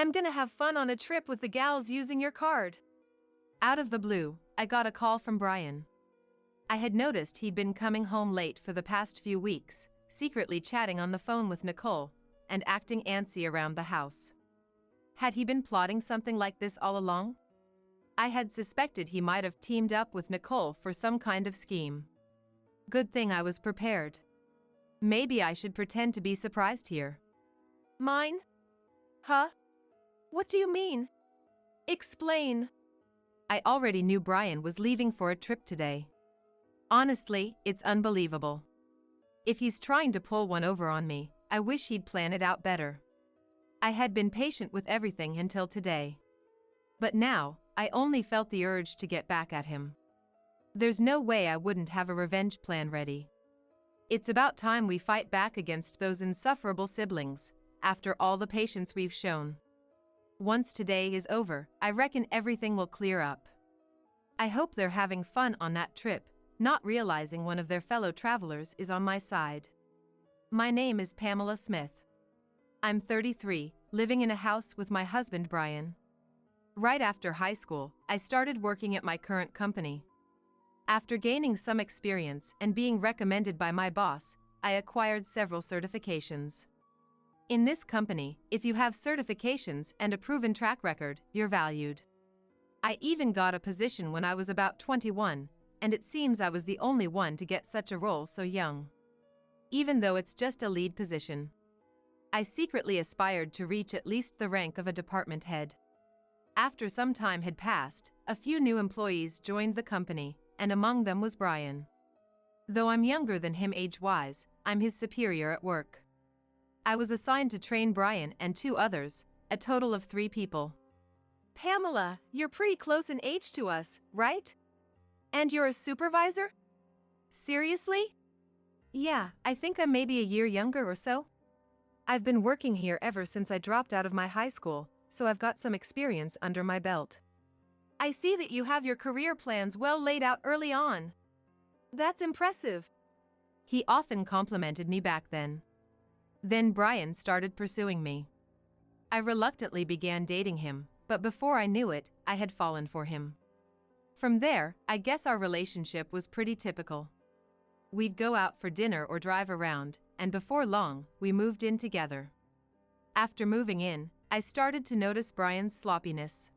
I'm gonna have fun on a trip with the gals using your card. Out of the blue, I got a call from Brian. I had noticed he'd been coming home late for the past few weeks, secretly chatting on the phone with Nicole, and acting antsy around the house. Had he been plotting something like this all along? I had suspected he might have teamed up with Nicole for some kind of scheme. Good thing I was prepared. Maybe I should pretend to be surprised here. Mine? Huh? What do you mean? Explain. I already knew Brian was leaving for a trip today. Honestly, it's unbelievable. If he's trying to pull one over on me, I wish he'd plan it out better. I had been patient with everything until today. But now, I only felt the urge to get back at him. There's no way I wouldn't have a revenge plan ready. It's about time we fight back against those insufferable siblings, after all the patience we've shown. Once today is over, I reckon everything will clear up. I hope they're having fun on that trip, not realizing one of their fellow travelers is on my side. My name is Pamela Smith. I'm 33, living in a house with my husband Brian. Right after high school, I started working at my current company. After gaining some experience and being recommended by my boss, I acquired several certifications. In this company, if you have certifications and a proven track record, you're valued. I even got a position when I was about 21, and it seems I was the only one to get such a role so young. Even though it's just a lead position. I secretly aspired to reach at least the rank of a department head. After some time had passed, a few new employees joined the company, and among them was Brian. Though I'm younger than him age-wise, I'm his superior at work. I was assigned to train Brian and 2 others, a total of 3 people. Pamela, you're pretty close in age to us, right? And you're a supervisor? Seriously? Yeah, I think I'm maybe a year younger or so. I've been working here ever since I dropped out of my high school, so I've got some experience under my belt. I see that you have your career plans well laid out early on. That's impressive. He often complimented me back then. Then Brian started pursuing me. I reluctantly began dating him, but before I knew it, I had fallen for him. From there, I guess our relationship was pretty typical. We'd go out for dinner or drive around, and before long, we moved in together. After moving in, I started to notice Brian's sloppiness.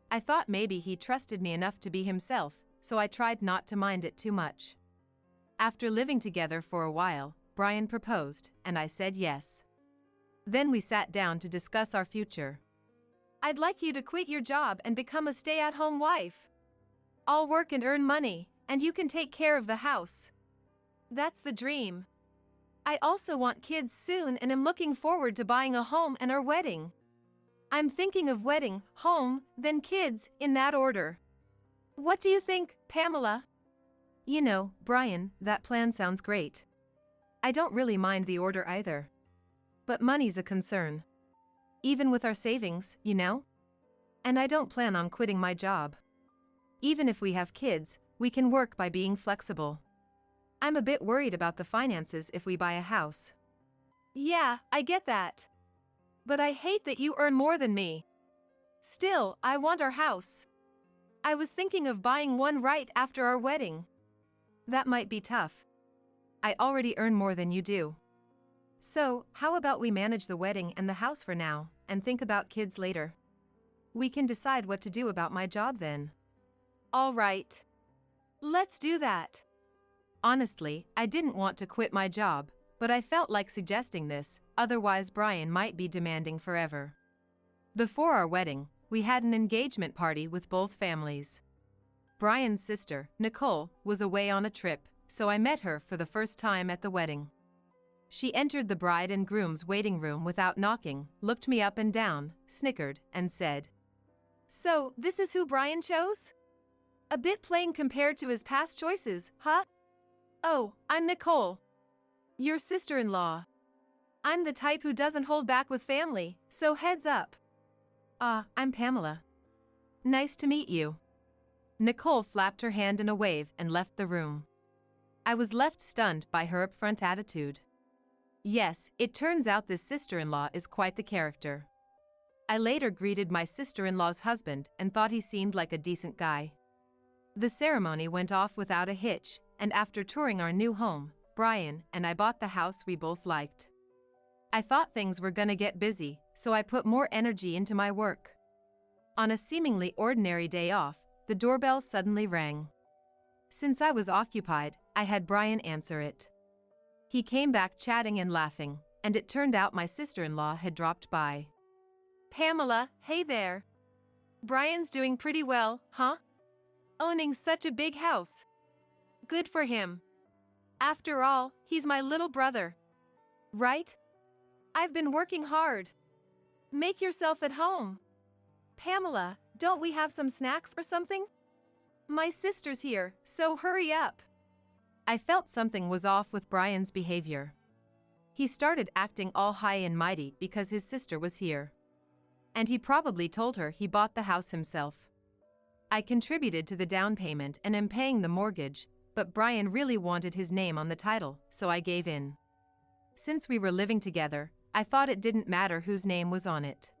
I thought maybe he trusted me enough to be himself, so I tried not to mind it too much. After living together for a while, Brian proposed, and I said yes. Then we sat down to discuss our future. I'd like you to quit your job and become a stay-at-home wife. I'll work and earn money, and you can take care of the house. That's the dream. I also want kids soon and am looking forward to buying a home and our wedding. I'm thinking of wedding, home, then kids, in that order. What do you think, Pamela? You know, Brian, that plan sounds great. I don't really mind the order either. But money's a concern. Even with our savings, you know? And I don't plan on quitting my job. Even if we have kids, we can work by being flexible. I'm a bit worried about the finances if we buy a house. Yeah, I get that. But I hate that you earn more than me. Still, I want our house. I was thinking of buying one right after our wedding. That might be tough. I already earn more than you do. So, how about we manage the wedding and the house for now, and think about kids later? We can decide what to do about my job then. All right. Let's do that. Honestly, I didn't want to quit my job, but I felt like suggesting this, otherwise Brian might be demanding forever. Before our wedding, we had an engagement party with both families. Brian's sister, Nicole, was away on a trip, so I met her for the first time at the wedding. She entered the bride and groom's waiting room without knocking, looked me up and down, snickered, and said, "So, this is who Brian chose? A bit plain compared to his past choices, huh? Oh, I'm Nicole. Your sister-in-law. I'm the type who doesn't hold back with family, so heads up." I'm Pamela. Nice to meet you. Nicole flapped her hand in a wave and left the room. I was left stunned by her upfront attitude. Yes, it turns out this sister-in-law is quite the character. I later greeted my sister-in-law's husband and thought he seemed like a decent guy. The ceremony went off without a hitch, and after touring our new home, Brian and I bought the house we both liked. I thought things were gonna get busy, so I put more energy into my work. On a seemingly ordinary day off, the doorbell suddenly rang. Since I was occupied, I had Brian answer it. He came back chatting and laughing, and it turned out my sister-in-law had dropped by. "Pamela, hey there. Brian's doing pretty well, huh? Owning such a big house. Good for him. After all, he's my little brother. Right? I've been working hard. Make yourself at home. Pamela, don't we have some snacks or something? My sister's here, so hurry up." I felt something was off with Brian's behavior. He started acting all high and mighty because his sister was here. And he probably told her he bought the house himself. I contributed to the down payment and am paying the mortgage, but Brian really wanted his name on the title, so I gave in. Since we were living together, I thought it didn't matter whose name was on it.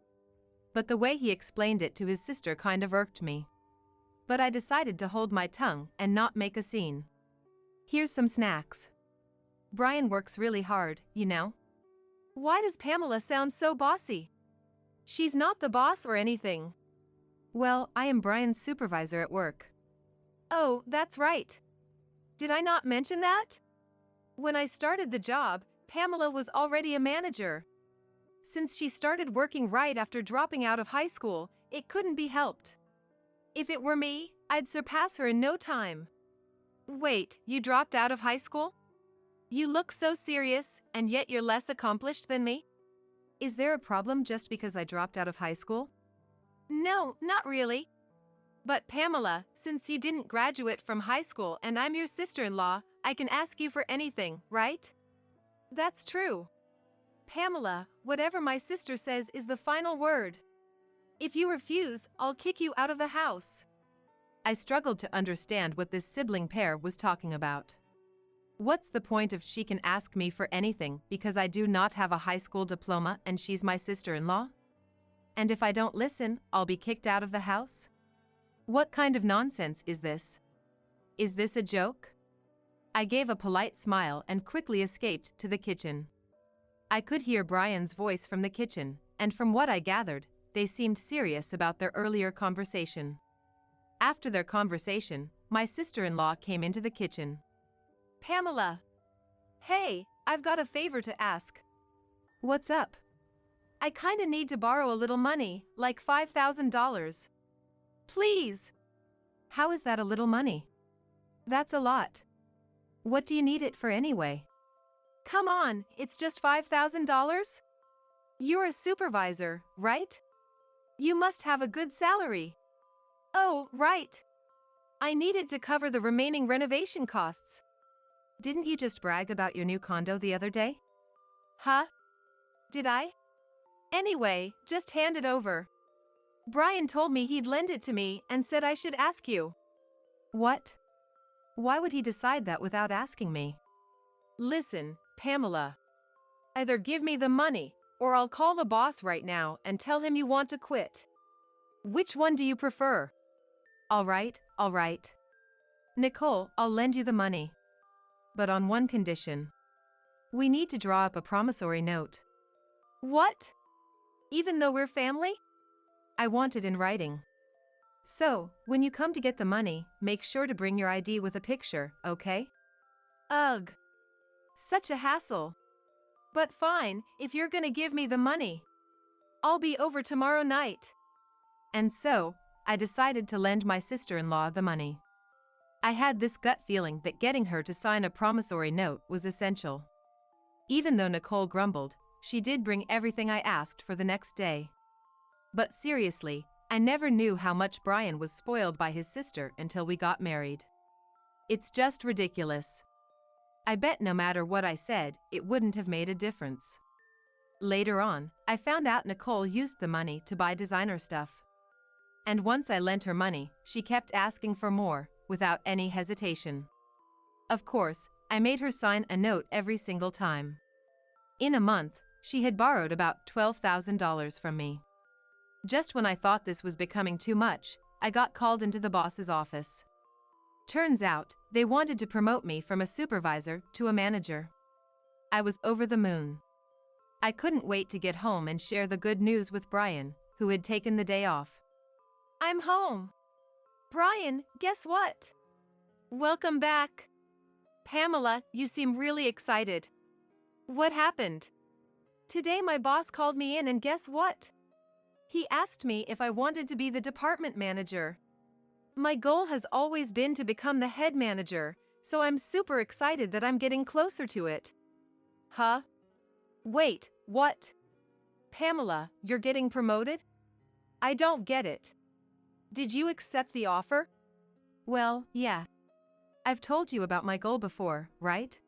But the way he explained it to his sister kind of irked me. But I decided to hold my tongue and not make a scene. "Here's some snacks. Brian works really hard, you know." "Why does Pamela sound so bossy?" "She's not the boss or anything." "Well, I am Brian's supervisor at work." "Oh, that's right. Did I not mention that? When I started the job, Pamela was already a manager. Since she started working right after dropping out of high school, it couldn't be helped. If it were me, I'd surpass her in no time." "Wait, you dropped out of high school? You look so serious, and yet you're less accomplished than me." "Is there a problem just because I dropped out of high school?" "No, not really. But Pamela, since you didn't graduate from high school and I'm your sister-in-law, I can ask you for anything, right?" "That's true. Pamela, whatever my sister says is the final word. If you refuse, I'll kick you out of the house." I struggled to understand what this sibling pair was talking about. What's the point if she can ask me for anything because I do not have a high school diploma and she's my sister-in-law? And if I don't listen, I'll be kicked out of the house? What kind of nonsense is this? Is this a joke? I gave a polite smile and quickly escaped to the kitchen. I could hear Brian's voice from the kitchen, and from what I gathered, they seemed serious about their earlier conversation. After their conversation, my sister-in-law came into the kitchen. "Pamela. Hey, I've got a favor to ask." "What's up?" "I kinda need to borrow a little money, like $5,000. Please." "How is that a little money?" "That's a lot." "What do you need it for anyway?" "Come on, it's just $5,000? You're a supervisor, right? You must have a good salary." "Oh, right. I need it to cover the remaining renovation costs." "Didn't you just brag about your new condo the other day?" "Huh? Did I? Anyway, just hand it over. Brian told me he'd lend it to me and said I should ask you." "What? Why would he decide that without asking me?" "Listen, Pamela. Either give me the money, or I'll call the boss right now and tell him you want to quit. Which one do you prefer?" All right. "Nicole, I'll lend you the money. But on one condition. We need to draw up a promissory note." "What? Even though we're family?" "I want it in writing. So, when you come to get the money, make sure to bring your ID with a picture, okay?" Ugh. Such a hassle. "But fine, if you're gonna give me the money. I'll be over tomorrow night." And so, I decided to lend my sister-in-law the money. I had this gut feeling that getting her to sign a promissory note was essential. Even though Nicole grumbled, she did bring everything I asked for the next day. But seriously, I never knew how much Brian was spoiled by his sister until we got married. It's just ridiculous. I bet no matter what I said, it wouldn't have made a difference. Later on, I found out Nicole used the money to buy designer stuff. And once I lent her money, she kept asking for more, without any hesitation. Of course, I made her sign a note every single time. In a month, she had borrowed about $12,000 from me. Just when I thought this was becoming too much, I got called into the boss's office. Turns out, they wanted to promote me from a supervisor to a manager. I was over the moon. I couldn't wait to get home and share the good news with Brian, who had taken the day off. I'm home. Brian, guess what? Welcome back. Pamela, you seem really excited. What happened? Today my boss called me in and guess what? He asked me if I wanted to be the department manager. My goal has always been to become the head manager, so I'm super excited that I'm getting closer to it. Huh? Wait, what? Pamela, you're getting promoted? I don't get it. Did you accept the offer? Well, yeah. I've told you about my goal before, right?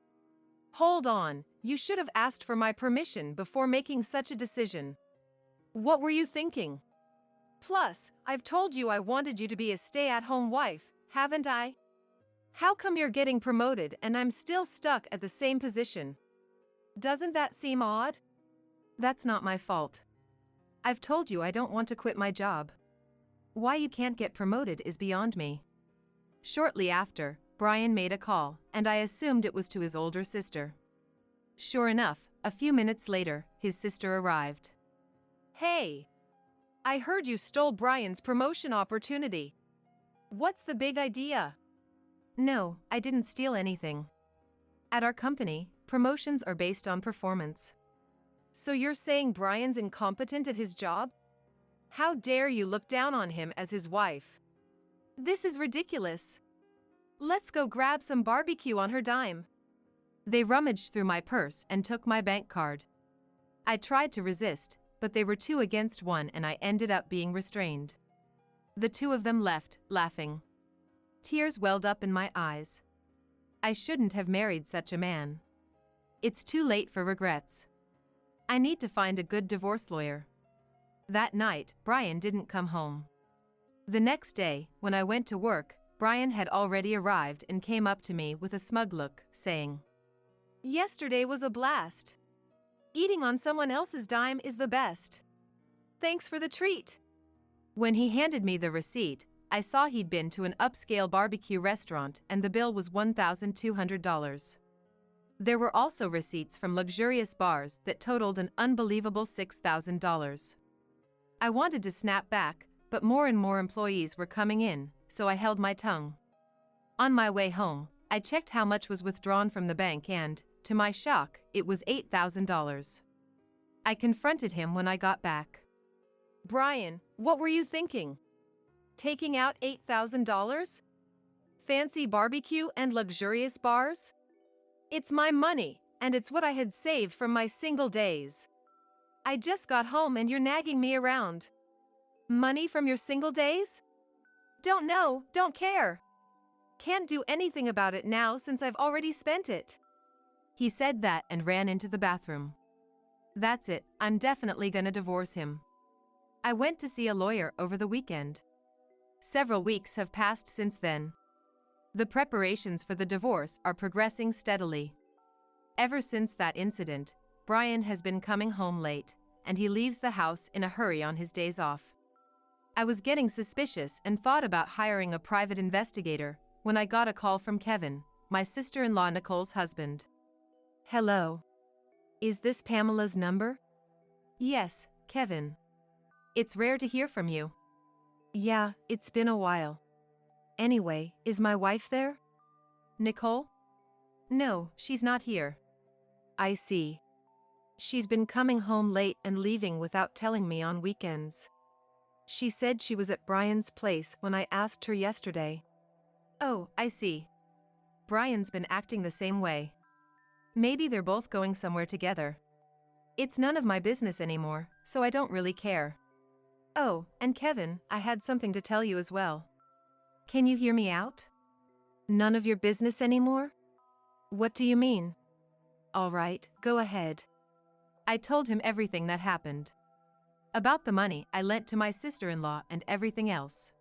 Hold on, you should have asked for my permission before making such a decision. What were you thinking? Plus, I've told you I wanted you to be a stay-at-home wife, haven't I? How come you're getting promoted and I'm still stuck at the same position? Doesn't that seem odd? That's not my fault. I've told you I don't want to quit my job. Why you can't get promoted is beyond me. Shortly after, Brian made a call, and I assumed it was to his older sister. Sure enough, a few minutes later, his sister arrived. Hey! I heard you stole Brian's promotion opportunity. What's the big idea? No, I didn't steal anything. At our company, promotions are based on performance. So you're saying Brian's incompetent at his job? How dare you look down on him as his wife? This is ridiculous. Let's go grab some barbecue on her dime. They rummaged through my purse and took my bank card. I tried to resist, but they were 2 against 1 and I ended up being restrained. The 2 of them left, laughing. Tears welled up in my eyes. I shouldn't have married such a man. It's too late for regrets. I need to find a good divorce lawyer. That night, Brian didn't come home. The next day, when I went to work, Brian had already arrived and came up to me with a smug look, saying, "Yesterday was a blast. Eating on someone else's dime is the best. Thanks for the treat." When he handed me the receipt, I saw he'd been to an upscale barbecue restaurant and the bill was $1,200. There were also receipts from luxurious bars that totaled an unbelievable $6,000. I wanted to snap back, but more and more employees were coming in, so I held my tongue. On my way home, I checked how much was withdrawn from the bank and, to my shock, it was $8,000. I confronted him when I got back. "Brian, what were you thinking? Taking out $8,000? Fancy barbecue and luxurious bars? It's my money, and it's what I had saved from my single days. I just got home and you're nagging me around. Money from your single days? Don't know, don't care. Can't do anything about it now since I've already spent it." He said that and ran into the bathroom. That's it, I'm definitely gonna divorce him. I went to see a lawyer over the weekend. Several weeks have passed since then. The preparations for the divorce are progressing steadily. Ever since that incident, Brian has been coming home late, and he leaves the house in a hurry on his days off. I was getting suspicious and thought about hiring a private investigator when I got a call from Kevin, my sister-in-law Nicole's husband. "Hello. Is this Pamela's number?" "Yes, Kevin. It's rare to hear from you." "Yeah, it's been a while. Anyway, is my wife there?" "Nicole? No, she's not here." "I see. She's been coming home late and leaving without telling me on weekends. She said she was at Brian's place when I asked her yesterday." "Oh, I see. Brian's been acting the same way. Maybe they're both going somewhere together. It's none of my business anymore, so I don't really care. Oh, and Kevin, I had something to tell you as well. Can you hear me out?" "None of your business anymore? What do you mean?" "All right, go ahead." I told him everything that happened. About the money I lent to my sister-in-law and everything else.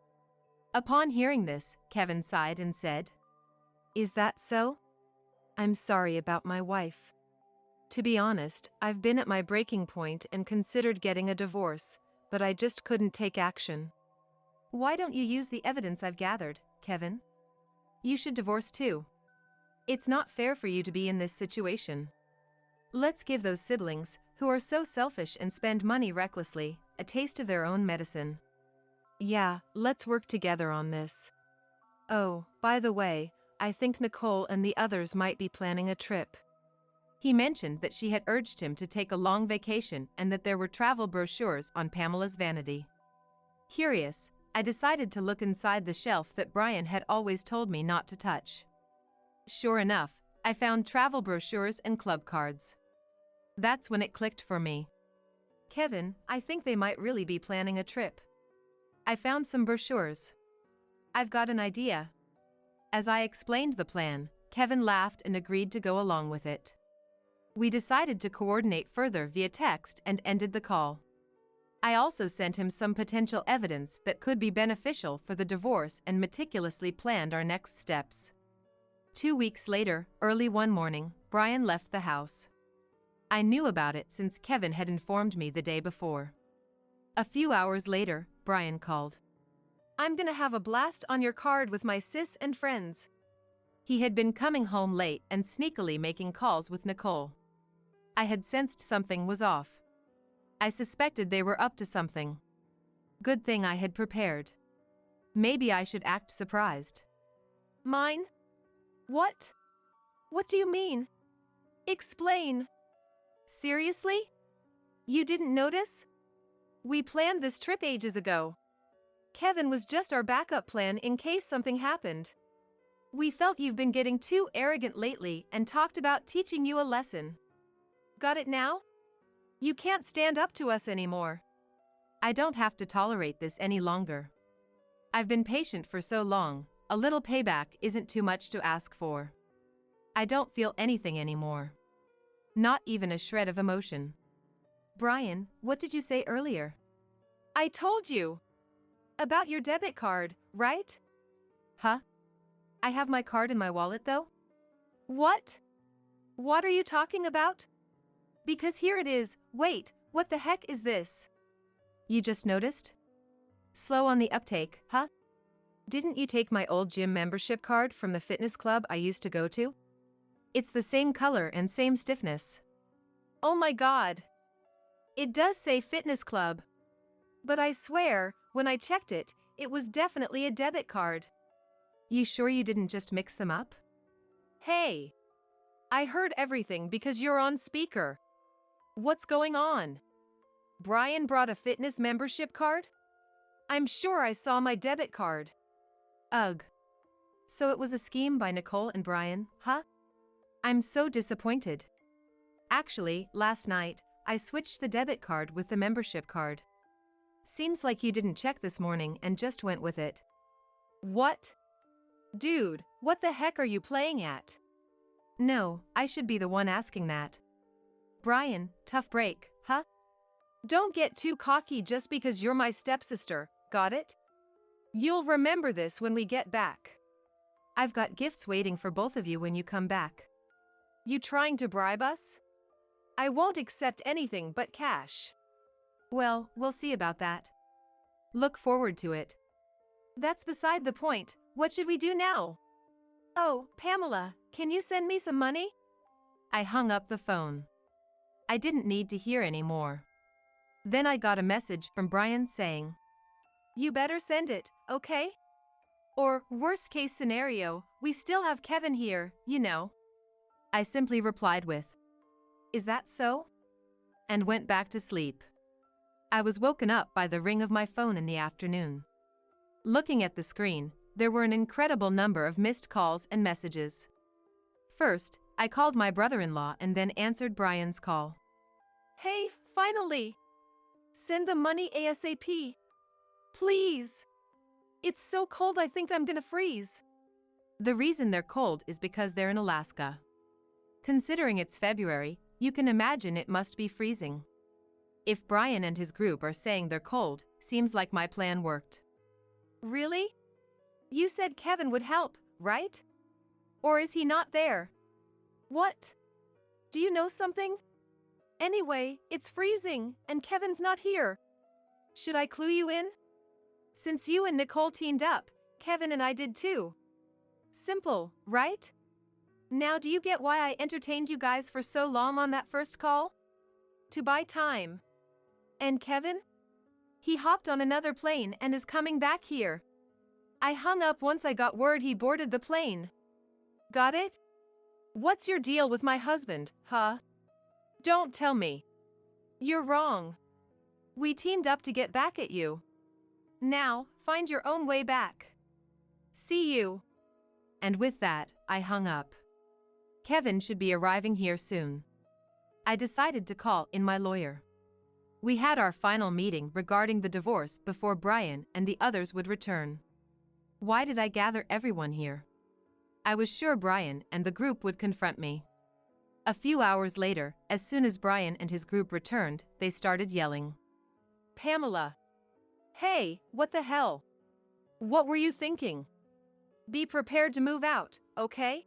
Upon hearing this, Kevin sighed and said, "Is that so? I'm sorry about my wife. To be honest, I've been at my breaking point and considered getting a divorce, but I just couldn't take action. Why don't you use the evidence I've gathered, Kevin? You should divorce too. It's not fair for you to be in this situation. Let's give those siblings, who are so selfish and spend money recklessly, a taste of their own medicine. Yeah, let's work together on this. Oh, by the way, I think Nicole and the others might be planning a trip. He mentioned that she had urged him to take a long vacation and that there were travel brochures on Pamela's vanity. Curious, I decided to look inside the shelf that Brian had always told me not to touch. Sure enough, I found travel brochures and club cards. That's when it clicked for me. Kevin, I think they might really be planning a trip. I found some brochures. I've got an idea. As I explained the plan, Kevin laughed and agreed to go along with it. We decided to coordinate further via text and ended the call. I also sent him some potential evidence that could be beneficial for the divorce and meticulously planned our next steps. 2 weeks later, early one morning, Brian left the house. I knew about it since Kevin had informed me the day before. A few hours later, Brian called. I'm gonna have a blast on your card with my sis and friends. He had been coming home late and sneakily making calls with Nicole. I had sensed something was off. I suspected they were up to something. Good thing I had prepared. Maybe I should act surprised. Mine? What? What do you mean? Explain. Seriously? You didn't notice? We planned this trip ages ago. Kevin was just our backup plan in case something happened. We felt you've been getting too arrogant lately and talked about teaching you a lesson. Got it now? You can't stand up to us anymore. I don't have to tolerate this any longer. I've been patient for so long, a little payback isn't too much to ask for. I don't feel anything anymore. Not even a shred of emotion. Brian, what did you say earlier? I told you. About your debit card, right? Huh? I have my card in my wallet though? What? What are you talking about? Because here it is. Wait, what the heck is this? You just noticed? Slow on the uptake, huh? Didn't you take my old gym membership card from the fitness club I used to go to? It's the same color and same stiffness. Oh my God. It does say fitness club. But I swear, when I checked it, it was definitely a debit card. You sure you didn't just mix them up? Hey! I heard everything because you're on speaker. What's going on? Brian brought a fitness membership card? I'm sure I saw my debit card. Ugh. So it was a scheme by Nicole and Brian, huh? I'm so disappointed. Actually, last night, I switched the debit card with the membership card. Seems like you didn't check this morning and just went with it. What? Dude, what the heck are you playing at? No, I should be the one asking that. Brian, tough break, huh? Don't get too cocky just because you're my stepsister, got it? You'll remember this when we get back. I've got gifts waiting for both of you when you come back. You trying to bribe us? I won't accept anything but cash. Well, we'll see about that. Look forward to it. That's beside the point. What should we do now? Oh, Pamela, can you send me some money? I hung up the phone. I didn't need to hear any more. Then I got a message from Brian saying, You better send it, okay? Or, worst case scenario, we still have Kevin here, you know. I simply replied with, Is that so? And went back to sleep. I was woken up by the ring of my phone in the afternoon. Looking at the screen, there were an incredible number of missed calls and messages. First, I called my brother-in-law and then answered Brian's call. Hey, finally! Send the money ASAP. Please! It's so cold I think I'm gonna freeze. The reason they're cold is because they're in Alaska. Considering it's February, you can imagine it must be freezing. If Brian and his group are saying they're cold, seems like my plan worked. Really? You said Kevin would help, right? Or is he not there? What? Do you know something? Anyway, it's freezing, and Kevin's not here. Should I clue you in? Since you and Nicole teamed up, Kevin and I did too. Simple, right? Now do you get why I entertained you guys for so long on that first call? To buy time. And Kevin? He hopped on another plane and is coming back here. I hung up once I got word he boarded the plane. Got it? What's your deal with my husband, huh? Don't tell me. You're wrong. We teamed up to get back at you. Now, find your own way back. See you. And with that, I hung up. Kevin should be arriving here soon. I decided to call in my lawyer. We had our final meeting regarding the divorce before Brian and the others would return. Why did I gather everyone here? I was sure Brian and the group would confront me. A few hours later, as soon as Brian and his group returned, they started yelling. Pamela! Hey, what the hell? What were you thinking? Be prepared to move out, okay?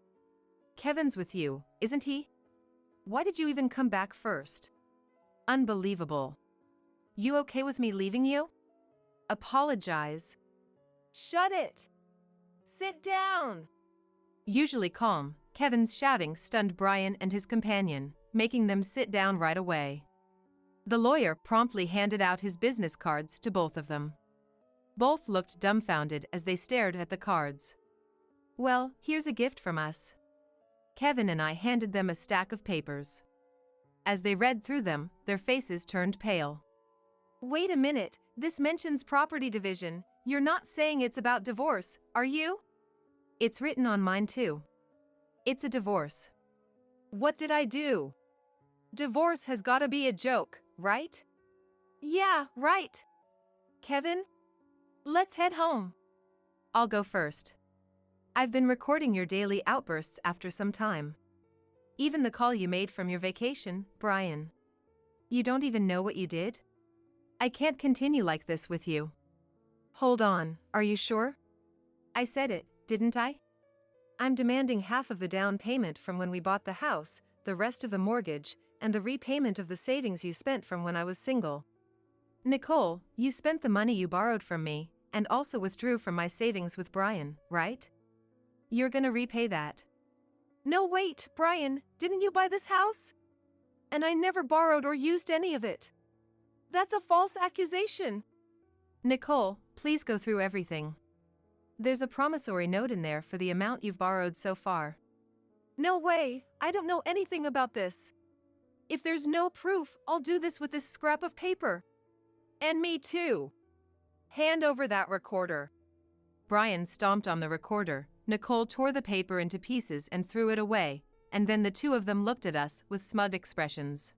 Kevin's with you, isn't he? Why did you even come back first? Unbelievable. You okay with me leaving you? Apologize. Shut it! Sit down! Usually calm, Kevin's shouting stunned Brian and his companion, making them sit down right away. The lawyer promptly handed out his business cards to both of them. Both looked dumbfounded as they stared at the cards. Well, here's a gift from us. Kevin and I handed them a stack of papers. As they read through them, their faces turned pale. Wait a minute, this mentions property division. You're not saying it's about divorce, are you? It's written on mine too. It's a divorce. What did I do? Divorce has gotta be a joke, right? Yeah, right. Kevin? Let's head home. I'll go first. I've been recording your daily outbursts after some time. Even the call you made from your vacation, Brian. You don't even know what you did? I can't continue like this with you. Hold on, are you sure? I said it, didn't I? I'm demanding half of the down payment from when we bought the house, the rest of the mortgage, and the repayment of the savings you spent from when I was single. Nicole, you spent the money you borrowed from me, and also withdrew from my savings with Brian, right? You're gonna repay that. No wait, Brian, didn't you buy this house? And I never borrowed or used any of it. That's a false accusation. Nicole, please go through everything. There's a promissory note in there for the amount you've borrowed so far. No way, I don't know anything about this. If there's no proof, I'll do this with this scrap of paper. And me too. Hand over that recorder. Brian stomped on the recorder. Nicole tore the paper into pieces and threw it away, and then the two of them looked at us with smug expressions.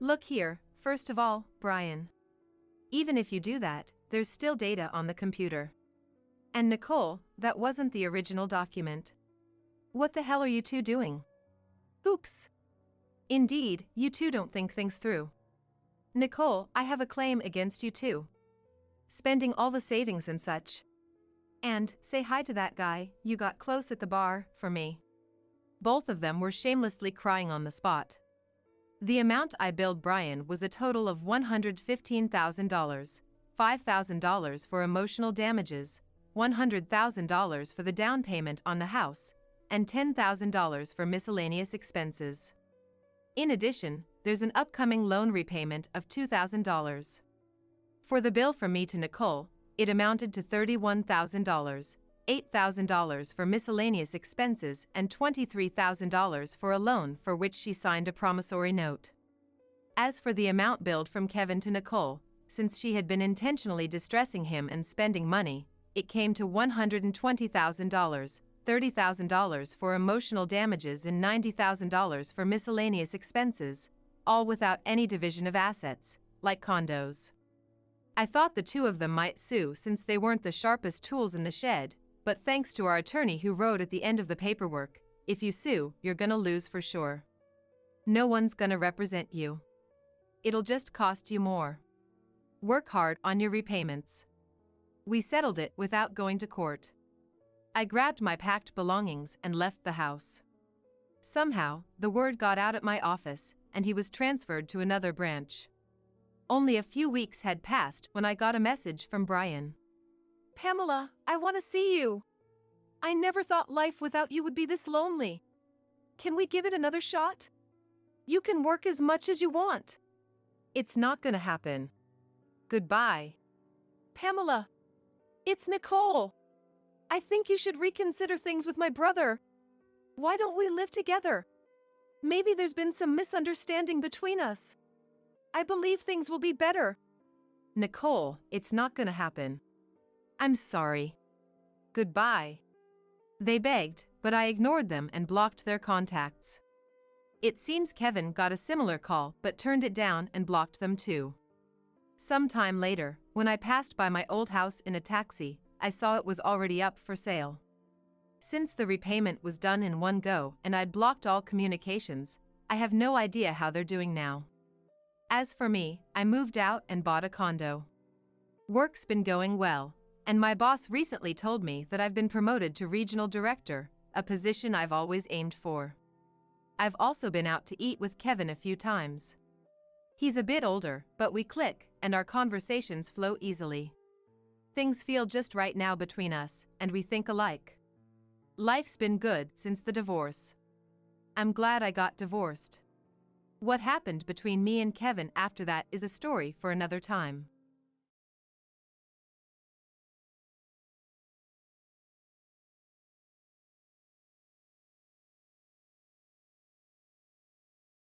Look here, first of all, Brian. Even if you do that, there's still data on the computer. And Nicole, that wasn't the original document. What the hell are you two doing? Oops. Indeed, you two don't think things through. Nicole, I have a claim against you too. Spending all the savings and such. And, say hi to that guy you got close at the bar, for me. Both of them were shamelessly crying on the spot. The amount I billed Brian was a total of $115,000, $5,000 for emotional damages, $100,000 for the down payment on the house, and $10,000 for miscellaneous expenses. In addition, there's an upcoming loan repayment of $2,000. For the bill from me to Nicole, it amounted to $31,000, $8,000 for miscellaneous expenses, and $23,000 for a loan for which she signed a promissory note. As for the amount billed from Kevin to Nicole, since she had been intentionally distressing him and spending money, it came to $120,000, $30,000 for emotional damages and $90,000 for miscellaneous expenses, all without any division of assets, like condos. I thought the two of them might sue since they weren't the sharpest tools in the shed, but thanks to our attorney who wrote at the end of the paperwork, if you sue, you're gonna lose for sure. No one's gonna represent you. It'll just cost you more. Work hard on your repayments. We settled it without going to court. I grabbed my packed belongings and left the house. Somehow, the word got out at my office, and he was transferred to another branch. Only a few weeks had passed when I got a message from Brian. Pamela, I want to see you. I never thought life without you would be this lonely. Can we give it another shot? You can work as much as you want. It's not gonna happen. Goodbye. Pamela, it's Nicole. I think you should reconsider things with my brother. Why don't we live together? Maybe there's been some misunderstanding between us. I believe things will be better. Nicole, it's not gonna happen. I'm sorry. Goodbye. They begged, but I ignored them and blocked their contacts. It seems Kevin got a similar call but turned it down and blocked them too. Some time later, when I passed by my old house in a taxi, I saw it was already up for sale. Since the repayment was done in one go and I'd blocked all communications, I have no idea how they're doing now. As for me, I moved out and bought a condo. Work's been going well, and my boss recently told me that I've been promoted to regional director, a position I've always aimed for. I've also been out to eat with Kevin a few times. He's a bit older, but we click, and our conversations flow easily. Things feel just right now between us, and we think alike. Life's been good since the divorce. I'm glad I got divorced. What happened between me and Kevin after that is a story for another time.